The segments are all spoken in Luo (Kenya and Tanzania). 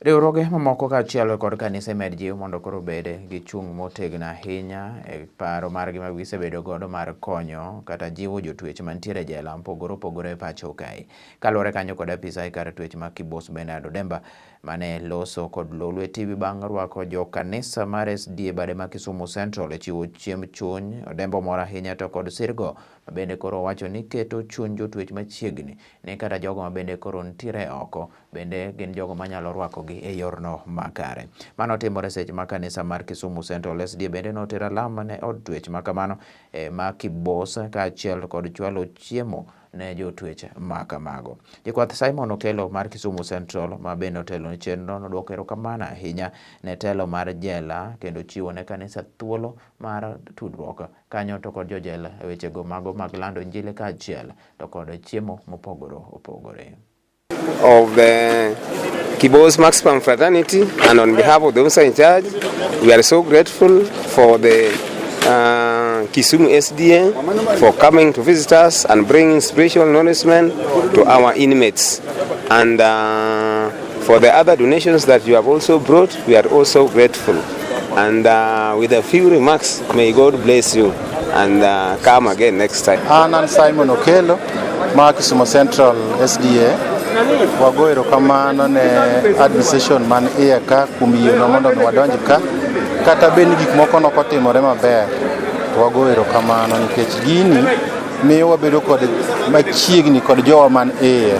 Riwruoge mamoko kaachiel kod kanise med jiw mondo koro bede gi chung' motegno ahinya e paro margi ma gisebedo godo mar konyo kata jiwo jotwech mantiere jela mopogore opogore e pacho kae. Kaluwore kanyo kod apisa kar twech ma Kibos Bernardo Demba mane loso kod Lolwe Tv bang' rwako jo kanisa mar SDA bade ma Kisumu Central e chiwo chiemb chuny. Demba mor ahinya to kod sirgo mabende koro wacho ni keto chuny jotwech machiegni ne kata jogo mabende koro ntiere oko bende gin jogo manyalo rwako e yorno makare. Mano timore seche ma kanisa mar Kisumu Central SDA bende notero alama ne od twech ma kamano ma Kibos kaachiel kod chwalo chiemo ne jotwech ma kamago. Jikwath Simon Okelo mar Kisumu Central ma bende otelo ne chenro nodwoko erokamano ahinya ne telo mar jela kendo chiwo ne kanisa thuolo mar tudruok kanyo to kod Jojela e wechego mago mag lando Injili kaachiel to kod chiemo mopogore opogore. Of the Kibos Maximum Fraternity, and on behalf of the officer in charge, we are so grateful for the Kisumu SDA for coming to visit us and bringing spiritual nourishment to our inmates. And for the other donations that you have also brought, we are also grateful. And with a few remarks, may God bless you and come again next time. Anan Simon Okelo, Kisumu Central SDA. Wago erokamano ne administration man iye ka kuom yieno mondo wadonj ka kata bed ni gik moko nokotimore maber to wago erokamano nikech gini miyo wabedo kod machiegni kod jowa man iye.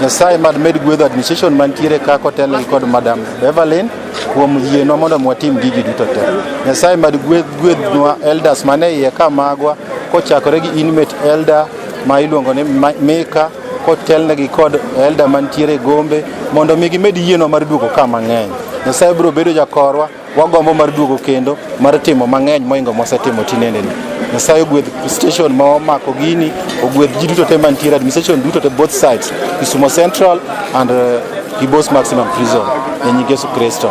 Nyasaye mad med gwedho administration mantiere ka kotelo kod Madam Beverlyn kuom yieno mondo watim gigi duto te. Nyasaye mad gwedhnwa elders mane iye ka magwa kochakore gi inmate elder ma iluongo ni Mika kotelnegi kod elder mantiere Gombe mondo mi gimed yieno mar duogo ka mang'eny. Nyasaye biro bedo jakorwa, wagombo mar duogo kendo mar timo mang'eny moingo mosetimo tinende ni. Nyasaye ogwedh station ma omako gini, ogwedh ji duto te mantiere administration duto te both sides, Kisumu Central and Kibos Maximum Prison. En Yesu Kristo.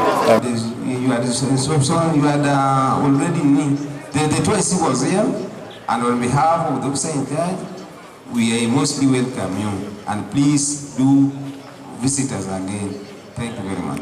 You had already knew the twice was here, and on behalf of the officer in charge, we mostly welcome you, and please do visit us again. Thank you very much.